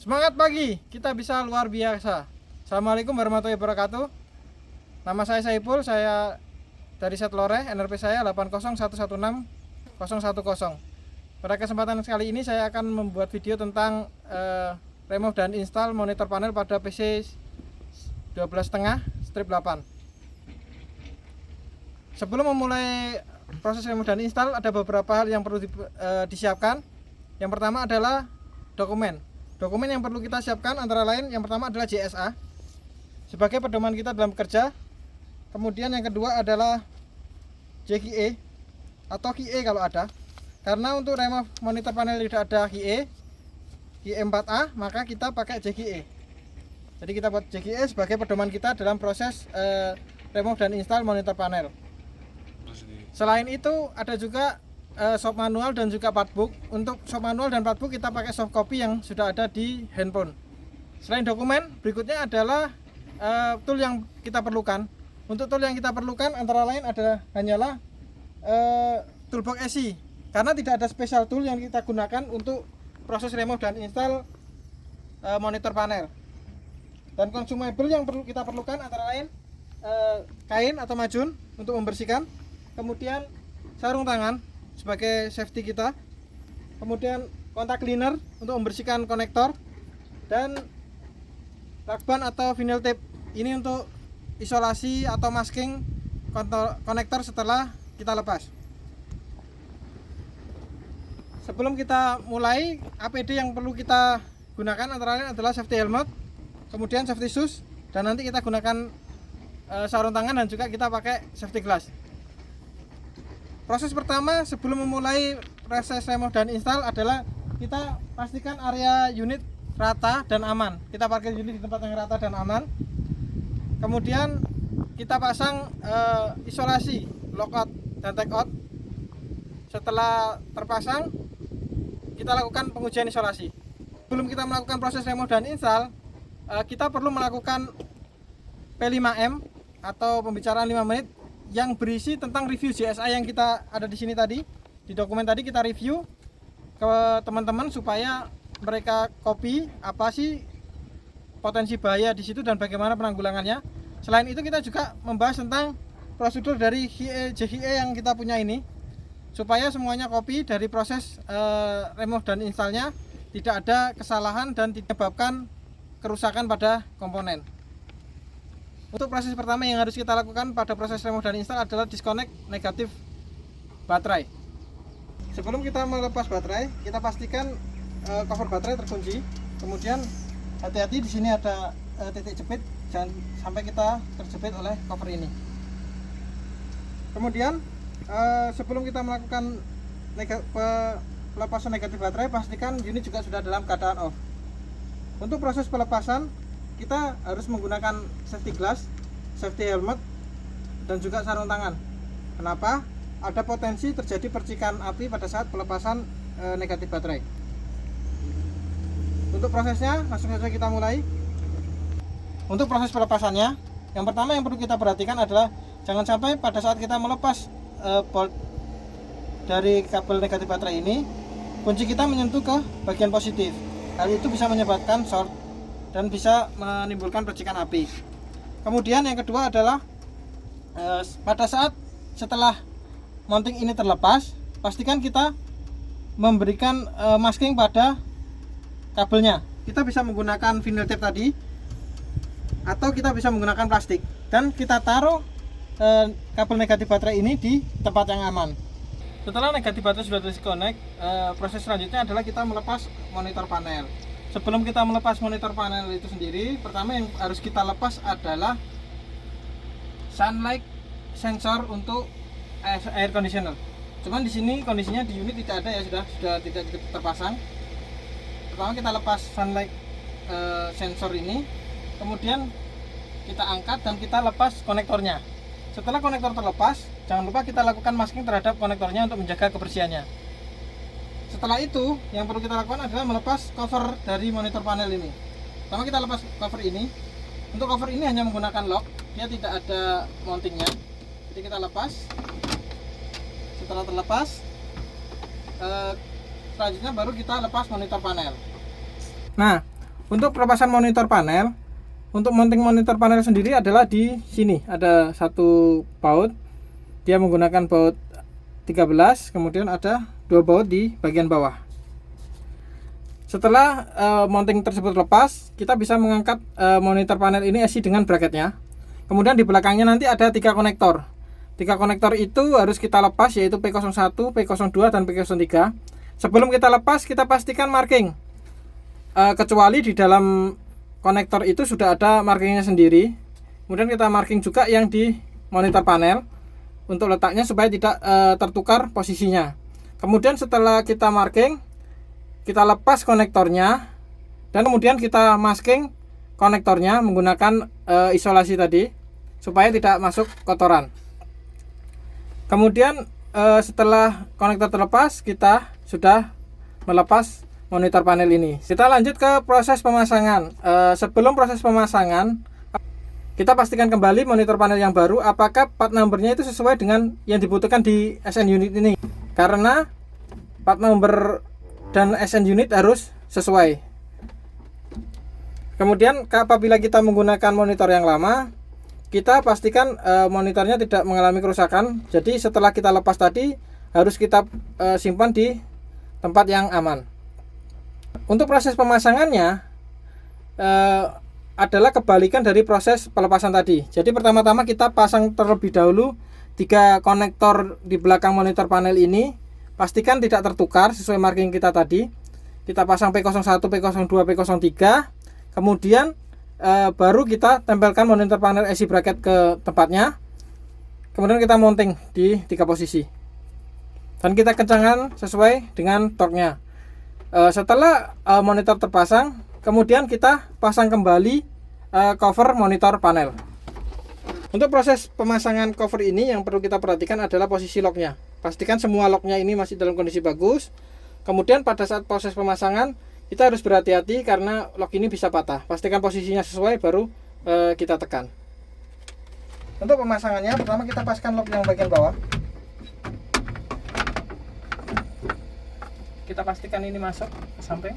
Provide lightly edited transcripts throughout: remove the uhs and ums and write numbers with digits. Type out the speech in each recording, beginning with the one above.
Semangat pagi, kita bisa luar biasa. Assalamualaikum warahmatullahi wabarakatuh. Nama saya Saipul, saya dari Setlore, NRP saya 80116 010. Pada kesempatan kali ini saya akan membuat video tentang remove dan install monitor panel pada PC 12,5/8. Sebelum memulai proses remove dan install, ada beberapa hal yang perlu disiapkan. Yang pertama adalah dokumen. Dokumen yang perlu kita siapkan antara lain yang pertama adalah JSA sebagai pedoman kita dalam bekerja. Kemudian yang kedua adalah JKE atau KIE kalau ada. Karena untuk remove monitor panel tidak ada KIE 4A, maka kita pakai JKE. Jadi kita buat JKE sebagai pedoman kita dalam proses remove dan install monitor panel. Selain itu ada juga soft manual dan juga partbook. Untuk soft manual dan partbook kita pakai soft copy yang sudah ada di handphone. Selain dokumen, berikutnya adalah tool yang kita perlukan. Untuk tool yang kita perlukan antara lain hanyalah toolbox SI, karena tidak ada special tool yang kita gunakan untuk proses remove dan install monitor panel. Dan consumable yang kita perlukan antara lain kain atau majun untuk membersihkan, kemudian sarung tangan sebagai safety kita, kemudian kontak cleaner untuk membersihkan konektor, dan lakban atau vinyl tape ini untuk isolasi atau masking konektor setelah kita lepas. Sebelum kita mulai, APD yang perlu kita gunakan antara lain adalah safety helmet, kemudian safety shoes, dan nanti kita gunakan sarung tangan dan juga kita pakai safety glass. Proses pertama sebelum memulai proses remove dan install adalah kita pastikan area unit rata dan aman. Kita parkir unit di tempat yang rata dan aman. Kemudian kita pasang isolasi, lockout dan take out. Setelah terpasang, kita lakukan pengujian isolasi. Sebelum kita melakukan proses remove dan install, kita perlu melakukan P5M atau pembicaraan 5 menit yang berisi tentang review JSA yang kita ada di sini tadi. Di dokumen tadi kita review ke teman-teman supaya mereka copy apa sih potensi bahaya di situ dan bagaimana penanggulangannya. Selain itu kita juga membahas tentang prosedur dari JKE yang kita punya ini, supaya semuanya copy dari proses remove dan installnya, tidak ada kesalahan dan tidak menyebabkan kerusakan pada komponen. Untuk proses pertama yang harus kita lakukan pada proses remove dan install adalah disconnect negatif baterai. Sebelum kita melepas baterai, kita pastikan cover baterai terkunci. Kemudian hati-hati, di sini ada titik jepit, jangan sampai kita terjepit oleh cover ini. Kemudian sebelum kita melakukan pelepasan negatif baterai, pastikan unit juga sudah dalam keadaan off. Untuk proses pelepasan, kita harus menggunakan safety glass, safety helmet, dan juga sarung tangan. Kenapa? Ada potensi terjadi percikan api pada saat pelepasan negatif baterai. Untuk prosesnya, langsung saja kita mulai. Untuk proses pelepasannya, yang pertama yang perlu kita perhatikan adalah jangan sampai pada saat kita melepas bolt dari kabel negatif baterai ini, kunci kita menyentuh ke bagian positif. Hal itu bisa menyebabkan short dan bisa menimbulkan percikan api. Kemudian yang kedua adalah pada saat setelah mounting ini terlepas, pastikan kita memberikan masking pada kabelnya. Kita bisa menggunakan vinyl tape tadi, atau kita bisa menggunakan plastik, dan kita taruh kabel negatif baterai ini di tempat yang aman. Setelah negatif baterai sudah disconnect, proses selanjutnya adalah kita melepas monitor panel. Sebelum kita melepas monitor panel itu sendiri, pertama yang harus kita lepas adalah sunlight sensor untuk air conditioner. Cuman di sini kondisinya di unit tidak ada ya, sudah tidak terpasang. Pertama kita lepas sunlight sensor ini, kemudian kita angkat dan kita lepas konektornya. Setelah konektor terlepas, jangan lupa kita lakukan masking terhadap konektornya untuk menjaga kebersihannya. Setelah itu, yang perlu kita lakukan adalah melepas cover dari monitor panel ini. Pertama kita lepas cover ini. Untuk cover ini hanya menggunakan lock, dia tidak ada mountingnya. Jadi kita lepas. Setelah terlepas, selanjutnya baru kita lepas monitor panel. Nah, Untuk pelepasan monitor panel, untuk mounting monitor panel sendiri adalah di sini ada satu baut, dia menggunakan baut 13, kemudian ada 2 baut di bagian bawah. Setelah mounting tersebut lepas, kita bisa mengangkat monitor panel ini isi dengan bracketnya. Kemudian di belakangnya nanti ada 3 konektor. 3 konektor itu harus kita lepas, yaitu P01, P02, dan P03. Sebelum kita lepas, kita pastikan marking. Kecuali di dalam konektor itu sudah ada markingnya sendiri. Kemudian kita marking juga yang di monitor panel untuk letaknya supaya tidak tertukar posisinya. Kemudian setelah kita marking, kita lepas konektornya dan kemudian kita masking konektornya menggunakan isolasi tadi supaya tidak masuk kotoran. Kemudian setelah konektor terlepas, kita sudah melepas monitor panel ini. Kita lanjut ke proses pemasangan. Sebelum proses pemasangan, kita pastikan kembali monitor panel yang baru apakah part numbernya itu sesuai dengan yang dibutuhkan di SN unit ini, karena part number dan SN unit harus sesuai. Kemudian apabila kita menggunakan monitor yang lama, kita pastikan monitornya tidak mengalami kerusakan. Jadi setelah kita lepas tadi, harus kita simpan di tempat yang aman. Untuk proses pemasangannya adalah kebalikan dari proses pelepasan tadi. Jadi pertama-tama kita pasang terlebih dahulu 3 konektor di belakang monitor panel ini. Pastikan tidak tertukar sesuai marking kita tadi. Kita pasang P01, P02, P03. Kemudian baru kita tempelkan monitor panel IC bracket ke tempatnya. Kemudian kita mounting di 3 posisi. Dan kita kencangkan sesuai dengan torque-nya. Setelah monitor terpasang, kemudian kita pasang kembali cover monitor panel. Untuk proses pemasangan cover ini yang perlu kita perhatikan adalah posisi locknya. Pastikan semua locknya ini masih dalam kondisi bagus. Kemudian pada saat proses pemasangan, kita harus berhati-hati karena lock ini bisa patah. Pastikan posisinya sesuai baru kita tekan. Untuk pemasangannya, pertama kita paskan lock yang bagian bawah. Kita pastikan ini masuk ke samping.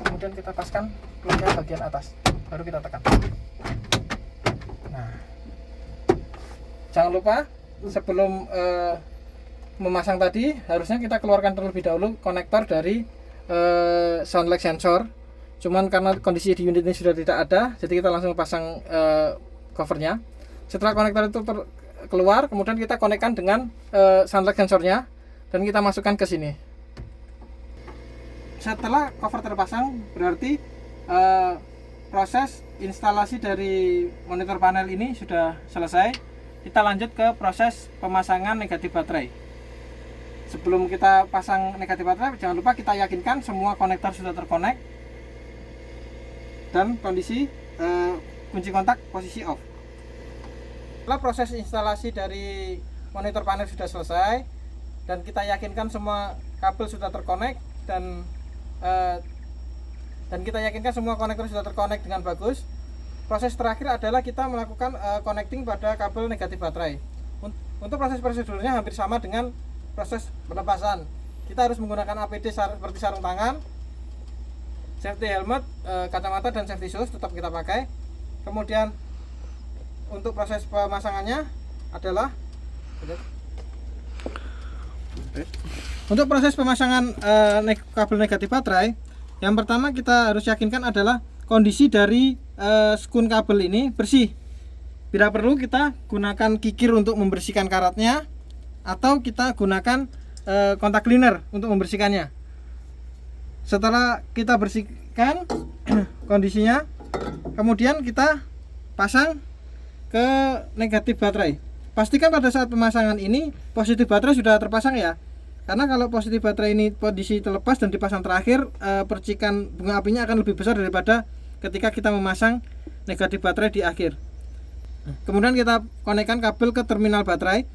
Kemudian kita paskan locknya bagian atas, baru kita tekan. Nah, jangan lupa sebelum memasang tadi, harusnya kita keluarkan terlebih dahulu konektor dari sound lag sensor. Cuman karena kondisi di unit ini sudah tidak ada, jadi kita langsung pasang covernya. Setelah konektor itu keluar, kemudian kita konekkan dengan sound lag sensornya dan kita masukkan ke sini. Setelah cover terpasang, berarti proses instalasi dari monitor panel ini sudah selesai. Kita lanjut ke proses pemasangan negatif baterai. Sebelum kita pasang negatif baterai, jangan lupa kita yakinkan semua konektor sudah terkonek dan kondisi kunci kontak posisi off. Setelah proses instalasi dari monitor panel sudah selesai dan kita yakinkan semua kabel sudah terkonek dan kita yakinkan semua konektor sudah terkonek dengan bagus, proses terakhir adalah kita melakukan connecting pada kabel negatif baterai. Untuk proses prosedurnya hampir sama dengan proses pelepasan. Kita harus menggunakan APD seperti sarung tangan, safety helmet, kacamata, dan safety shoes tetap kita pakai. Kemudian untuk proses pemasangannya adalah untuk proses pemasangan kabel negatif baterai, yang pertama kita harus yakinkan adalah kondisi dari skun kabel ini bersih. Bila perlu kita gunakan kikir untuk membersihkan karatnya, atau kita gunakan kontak cleaner untuk membersihkannya. Setelah kita bersihkan kondisinya, kemudian kita pasang ke negatif baterai. Pastikan pada saat pemasangan ini positif baterai sudah terpasang ya, karena kalau positif baterai ini kondisi terlepas dan dipasang terakhir, percikan bunga apinya akan lebih besar daripada ketika kita memasang negatif baterai di akhir. Kemudian kita konekkan kabel ke terminal baterai.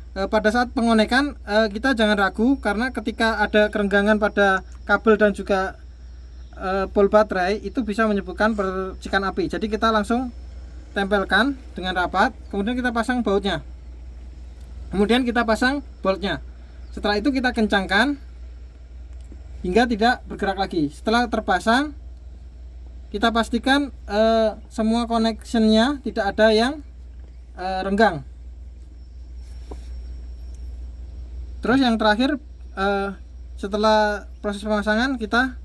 Pada saat pengonekan kita jangan ragu, karena ketika ada kerenggangan pada kabel dan juga pol baterai itu bisa menyebabkan percikan api. Jadi kita langsung tempelkan dengan rapat, kemudian kita pasang bautnya, kemudian kita pasang boltnya. Setelah itu kita kencangkan hingga tidak bergerak lagi. Setelah terpasang, kita pastikan semua connectionnya tidak ada yang renggang. Terus yang terakhir, setelah proses pemasangan kita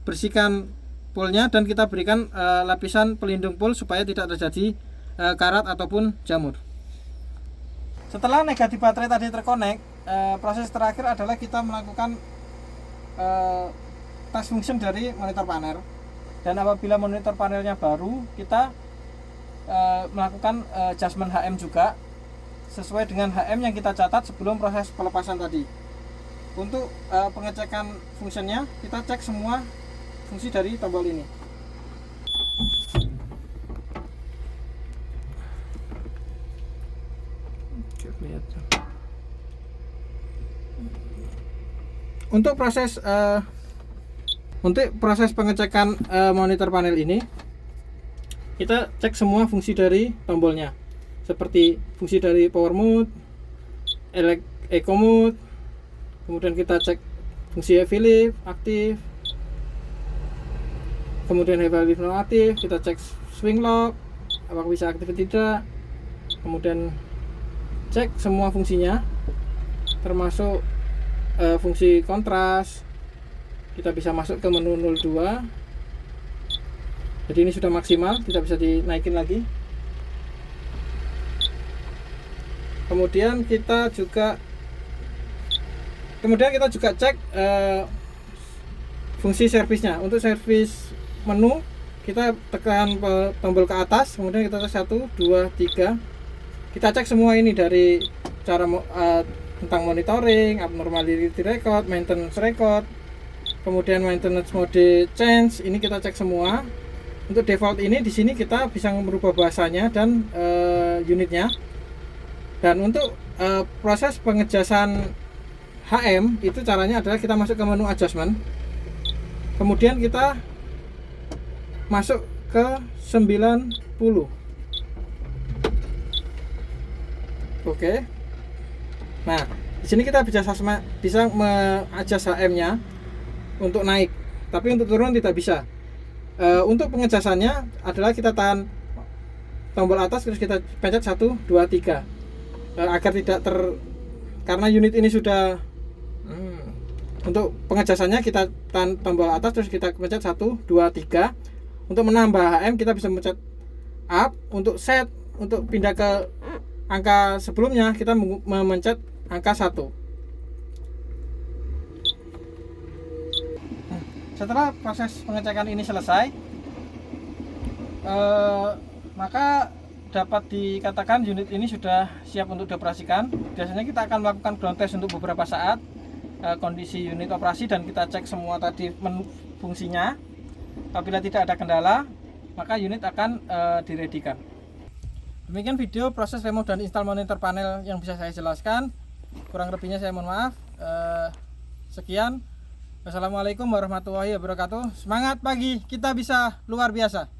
bersihkan poolnya dan kita berikan lapisan pelindung pool supaya tidak terjadi karat ataupun jamur. Setelah negatif baterai tadi terkonek, proses terakhir adalah kita melakukan task function dari monitor panel. Dan apabila monitor panelnya baru, kita melakukan adjustment HM juga sesuai dengan HM yang kita catat sebelum proses pelepasan tadi. Untuk pengecekan fungsinya, kita cek semua fungsi dari tombol ini. Untuk proses pengecekan monitor panel ini, kita cek semua fungsi dari tombolnya, seperti fungsi dari power mode, eco mode, kemudian kita cek fungsi heavy lift aktif, kemudian heavy lift non aktif, kita cek swing lock apakah bisa aktif atau tidak, kemudian cek semua fungsinya termasuk fungsi kontras. Kita bisa masuk ke menu 02. Jadi ini sudah maksimal, tidak bisa dinaikin lagi. Kemudian kita juga cek fungsi servisnya. Untuk servis menu kita tekan tombol ke atas, kemudian kita cek 1, 2, 3. Kita cek semua ini dari cara tentang monitoring, abnormality record, maintenance record, kemudian maintenance mode change. Ini kita cek semua. Untuk default ini di sini kita bisa merubah bahasanya dan unitnya. Dan untuk proses pengejasan HM itu caranya adalah kita masuk ke menu adjustment, kemudian kita masuk ke 90. Oke. Nah, di sini kita bisa mengadjust HM-nya untuk naik, tapi untuk turun tidak bisa. Untuk pengejasannya adalah kita tahan tombol atas terus kita pencet 1, 2, 3 agar tidak karena unit ini sudah untuk pengejasannya kita tahan tombol atas terus kita pencet 1, 2, 3. Untuk menambah HM kita bisa mencet up. Untuk set, untuk pindah ke angka sebelumnya kita memencet angka 1. Setelah proses pengecekan ini selesai, maka dapat dikatakan unit ini sudah siap untuk dioperasikan. Biasanya kita akan melakukan ground test untuk beberapa saat kondisi unit operasi dan kita cek semua tadi menu fungsinya. Apabila tidak ada kendala, maka unit akan diredikan. Demikian video proses remove dan install monitor panel yang bisa saya jelaskan. Kurang lebihnya saya mohon maaf. Sekian. Wassalamualaikum warahmatullahi wabarakatuh. Semangat pagi, kita bisa luar biasa.